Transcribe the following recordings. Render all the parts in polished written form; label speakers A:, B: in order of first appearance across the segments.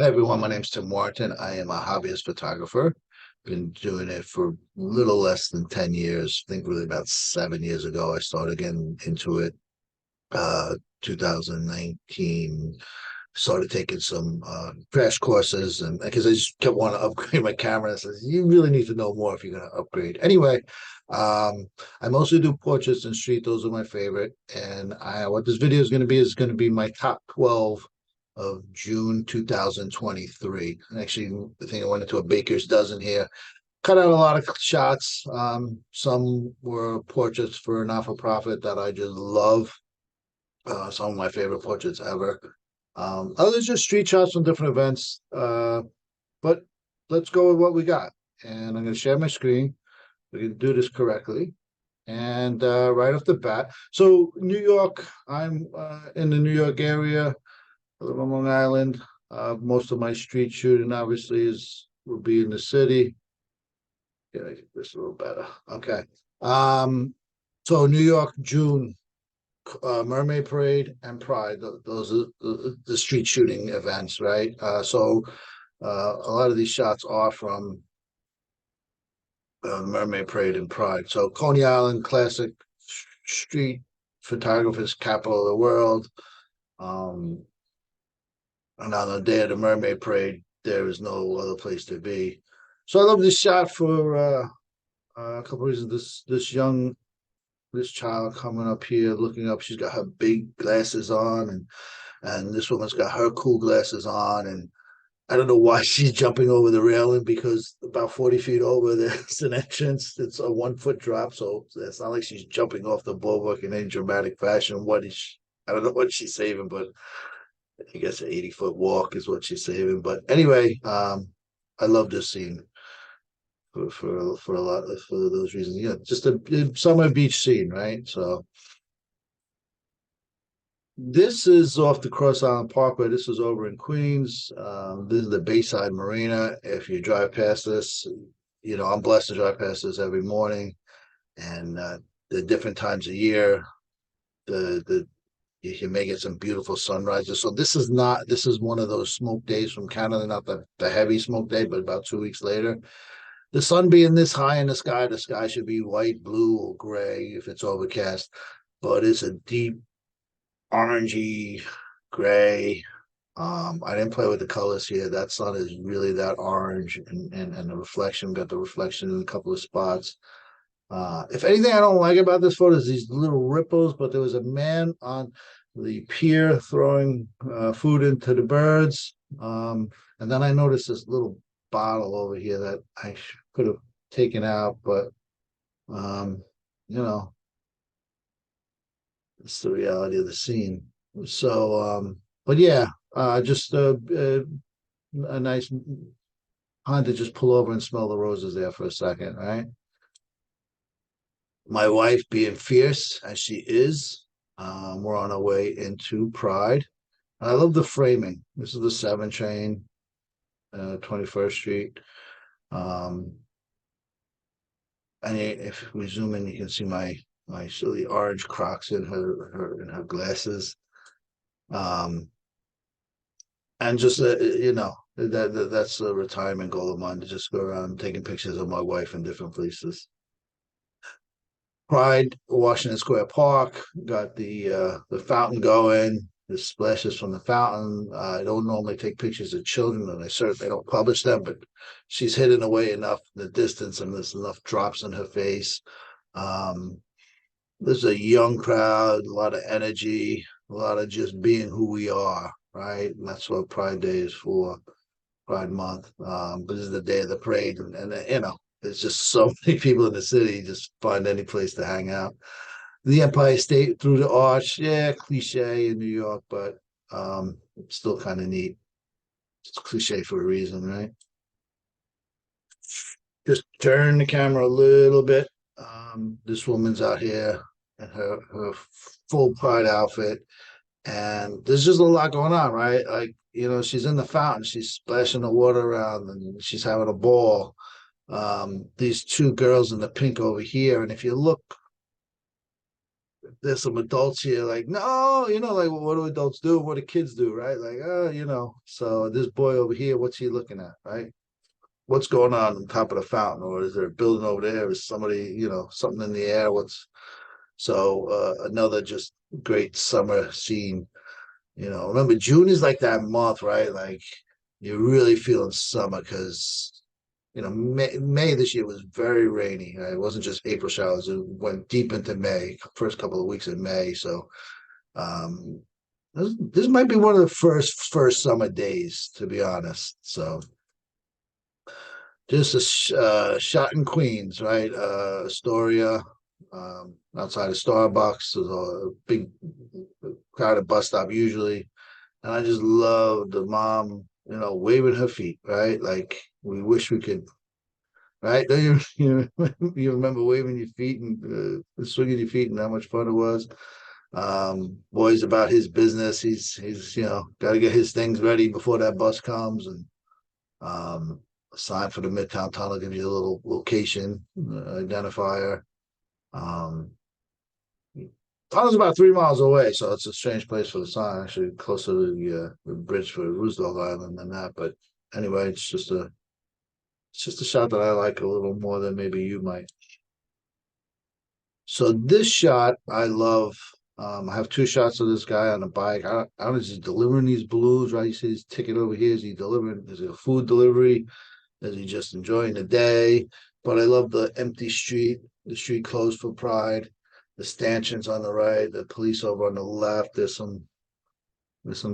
A: Hi everyone, my name's Tim Warrington. I am a hobbyist photographer. Been doing it for a little less than 10 years. I think really about 7 years ago I started getting into it. 2019, started taking some crash courses, and because I just kept wanting to upgrade my camera. I says, you really need to know more if you're going to upgrade. Anyway, I mostly do portraits and street. Those are my favorite. And what this video is going to be my top 12 of June 2023. Actually, I think I went into a baker's dozen here. Cut out a lot of shots. Some were portraits for a not-for-profit that I just love. Some of my favorite portraits ever. Others just street shots from different events. But let's go with what we got. And I'm going to share my screen. We can do this correctly. And right off the bat, so New York, I'm in the New York area. I live on Long Island. Most of my street shooting obviously will be in the city. Yeah, I get this a little better. Okay. So New York, June, Mermaid Parade and Pride. Those are the street shooting events, right? A lot of these shots are from Mermaid Parade and Pride. So Coney Island, classic street photographers, capital of the world. Um, and on the day of the Mermaid Parade, there is no other place to be. So I love this shot for a couple of reasons. This child coming up here, looking up. She's got her big glasses on, and this woman's got her cool glasses on, and I don't know why she's jumping over the railing because about 40 feet over there's an entrance. It's a 1 foot drop, so it's not like she's jumping off the boardwalk in any dramatic fashion. I don't know what she's saving, but I guess an 80-foot walk is what she's saving. But anyway, I love this scene for a lot of for those reasons. Yeah, just a summer beach scene, right? So this is off the Cross Island Parkway. This is over in Queens. This is the Bayside Marina. If you drive past this, I'm blessed to drive past this every morning. And the different times of year, the you can make it some beautiful sunrises. So this is one of those smoke days from Canada, not the heavy smoke day, but about 2 weeks later. The sun being this high in the sky should be white, blue, or gray if it's overcast. But it's a deep orangey gray. I didn't play with the colors here. That sun is really that orange, and the reflection, got the reflection in a couple of spots. If anything I don't like about this photo is these little ripples, but there was a man on the pier throwing food into the birds. And then I noticed this little bottle over here that I could have taken out, but um, you know, it's the reality of the scene. But yeah, just a nice time to just pull over and smell the roses there for a second, right? My wife, being fierce as she is, we're on our way into Pride. I love the framing. This is the 7 train, 21st Street. Um, and if we zoom in, you can see my silly orange Crocs in her glasses. And just that's a retirement goal of mine, to just go around taking pictures of my wife in different places. Pride, Washington Square Park, got the fountain going. The splashes from the fountain. I don't normally take pictures of children, and I certainly don't publish them. But she's hidden away enough in the distance, and there's enough drops in her face. Um, there's a young crowd, a lot of energy, a lot of just being who we are, right? And that's what Pride Day is for, Pride Month. This is the day of the parade, and there's just so many people in the city. Just find any place to hang out. The Empire State through the arch, yeah, cliche in New York, but still kind of neat. It's cliche for a reason, right? Just turn the camera a little bit. This woman's out here in her full Pride outfit, and there's just a lot going on, right? Like, she's in the fountain, she's splashing the water around, and she's having a ball. These two girls in the pink over here, and if you look there's some adults here like, no, like what do adults do? What do kids do, right? Like, so this boy over here, what's he looking at, right? What's going on top of the fountain, or is there a building over there? Is somebody, something in the air? Another just great summer scene. Remember June is like that month, right? Like you're really feeling summer because May this year was very rainy. Right? It wasn't just April showers; it went deep into May, first couple of weeks in May. So um, this might be one of the first summer days, to be honest. So just a shot in Queens, right? Astoria, outside of Starbucks. There's a big crowded bus stop usually, and I just love the mom, waving her feet, right? Like we wish we could, right? Don't you you remember waving your feet and swinging your feet and how much fun it was? Boy's about his business. He's got to get his things ready before that bus comes, and um, a sign for the Midtown Tunnel gives you a little location identifier. Um, Tunnel's about 3 miles away, so it's a strange place for the sign. Actually, closer to the bridge for Roosevelt Island than that. But anyway, it's just a shot that I like a little more than maybe you might. So this shot I love. I have two shots of this guy on a bike. I don't know, is he delivering these balloons, right? You see his ticket over here. Is he delivering? Is it a food delivery? Is he just enjoying the day? But I love the empty street, the street closed for Pride, the stanchions on the right, the police over on the left. There's some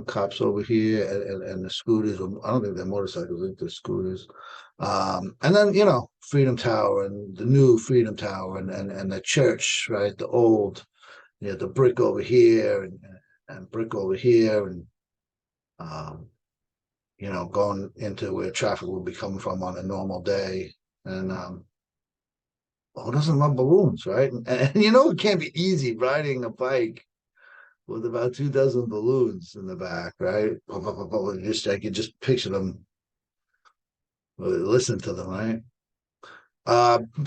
A: cops over here, and the scooters. I don't think they're motorcycles. I think they're scooters. And then Freedom Tower and the new Freedom Tower and the church, right? The old, the brick over here and brick over here, and um, going into where traffic would be coming from on a normal day. And who doesn't love balloons, right? And it can't be easy riding a bike with about 2 dozen balloons in the back, right? Just I could just picture them, listen to them, right?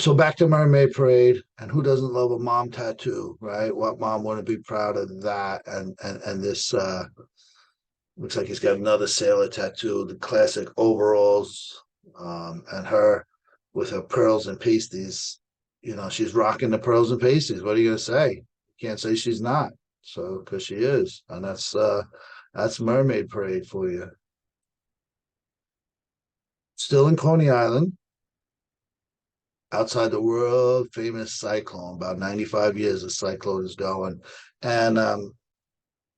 A: So back to Mermaid Parade, and who doesn't love a mom tattoo, right? What mom wouldn't be proud of that? And this looks like he's got another sailor tattoo, the classic overalls, and her with her pearls and pasties. She's rocking the pearls and pasties. What are you gonna say? You can't say she's not. So because she is, and that's Mermaid Parade for you. Still in Coney Island, outside the world famous cyclone. About 95 years the cyclone is going, and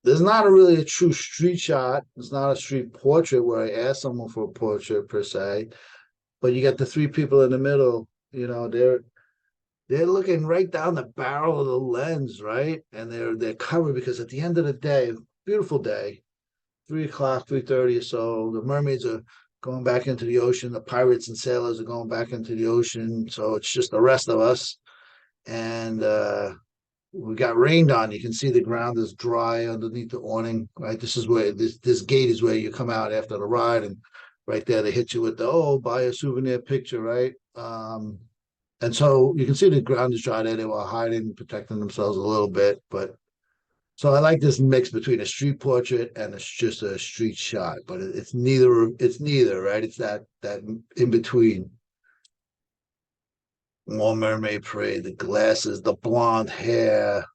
A: there's not really a true street shot. It's not a street portrait where I ask someone for a portrait per se, but you got the three people in the middle. They're looking right down the barrel of the lens, right? And they're covered because at the end of the day, beautiful day, 3 o'clock, 3:30 or so, the mermaids are going back into the ocean. The pirates and sailors are going back into the ocean. So it's just the rest of us. And we got rained on. You can see the ground is dry underneath the awning, right? This is where this gate is where you come out after the ride, and right there they hit you with the buy a souvenir picture, right? And so you can see the ground is dry there. They were hiding, protecting themselves a little bit, but so I like this mix between a street portrait and it's just a street shot, but it's neither. It's neither, right? It's that in between. More Mermaid Parade, the glasses, the blonde hair,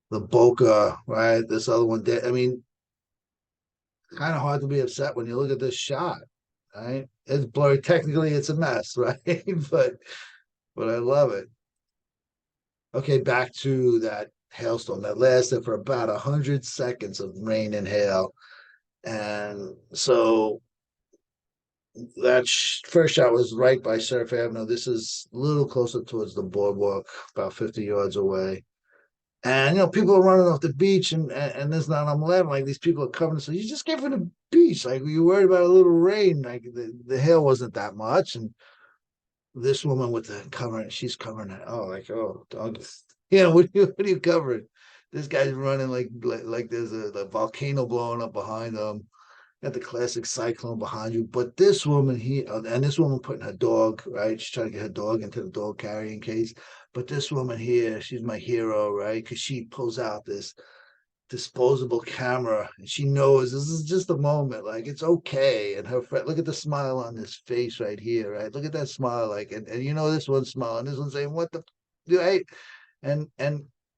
A: the bokeh, right? This other one, I mean, kind of hard to be upset when you look at this shot, right? It's blurry. Technically, it's a mess, right? but I love it. Okay, back to that hailstorm that lasted for about 100 seconds of rain and hail, and so that first shot was right by Surf Avenue. This is a little closer towards the boardwalk, about 50 yards away. And people are running off the beach, and there's not I'm 11. Like these people are coming, so you just get from the beach. Like you worried about a little rain. Like the hail wasn't that much, and this woman with the covering, she's covering it. Dog. What are you covering? This guy's running like there's a volcano blowing up behind him. got the classic cyclone behind you. But this woman here, and this woman putting her dog, right? She's trying to get her dog into the dog carrying case. But this woman here, she's my hero, right? Because she pulls out this disposable camera and she knows this is just a moment, like it's okay. And her friend, look at the smile on this face right here, right? Look at that smile, like, and you know, this one's smiling, this one's saying, what the, right? And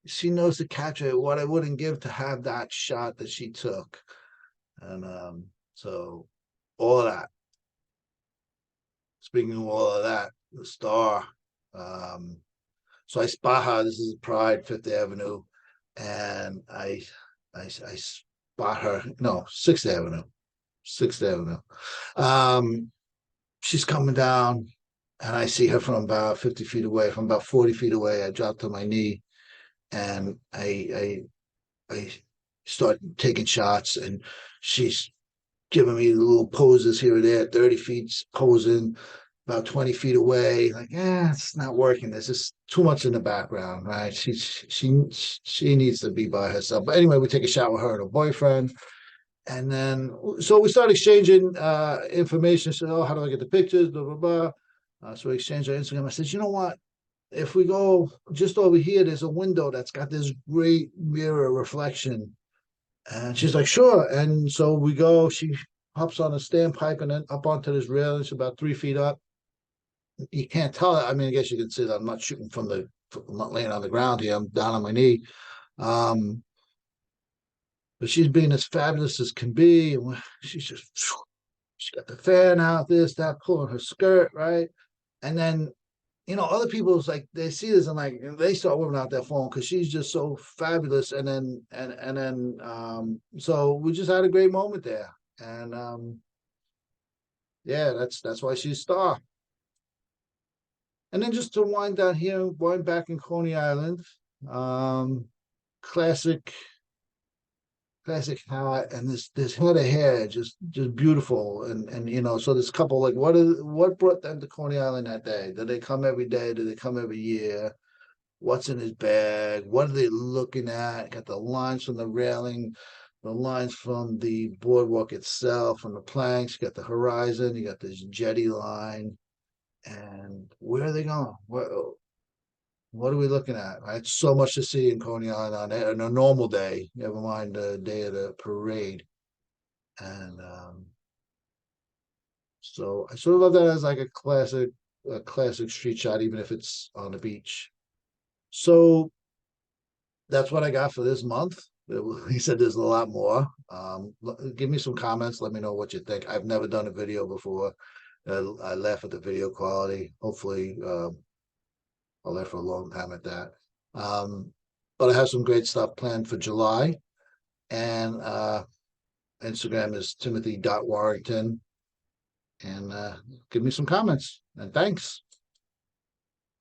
A: she knows to capture it, what I wouldn't give to have that shot that she took. And so all of that, speaking of all of that, the star, um so I spot her, this is Pride, Fifth Avenue, and I spot her, no, Sixth Avenue, Sixth Avenue. Um, she's coming down, and I see her from about 50 feet away, from about 40 feet away. I drop to my knee, and I start taking shots, and she's giving me little poses here and there, 30 feet posing, about 20 feet away. Like, yeah, it's not working. There's just too much in the background, right? She needs to be by herself. But anyway, we take a shot with her and her boyfriend. And then so we start exchanging information. Said, oh, how do I get the pictures? Blah blah blah. So we exchange our Instagram. I said, you know what? If we go just over here, there's a window that's got this great mirror reflection. And she's like, sure. And so we go. She hops on a standpipe and then up onto this railing. It's about 3 feet up. You can't tell. I mean, I guess you can see that I'm not shooting from the, I'm not laying on the ground here. I'm down on my knee. Um, but she's being as fabulous as can be. And she's just, she got the fan out, this, that, pulling her skirt, right? And then, you know, other people's like, they see this and like, they start whipping out their phone because she's just so fabulous. And then, so we just had a great moment there. And yeah, that's why she's a star. And then just to wind down here, wind back in Coney Island, um, classic, classic hat, and this head of hair, just beautiful. And you know, so this couple, like, what brought them to Coney Island that day? Did they come every day? Did they come every year? What's in his bag? What are they looking at? Got the lines from the railing, the lines from the boardwalk itself, from the planks. You got the horizon. You got this jetty line. And where are they going? What are we looking at? Right, so much to see in Coney Island on a normal day. Never mind the day of the parade. And so I sort of love that as like a classic street shot, even if it's on the beach. So that's what I got for this month. He said there's a lot more. Give me some comments. Let me know what you think. I've never done a video before. I laugh at the video quality. Hopefully, I'll live for a long time at that. Um, but I have some great stuff planned for July. And Instagram is Timothy.Warrington. And give me some comments. And thanks.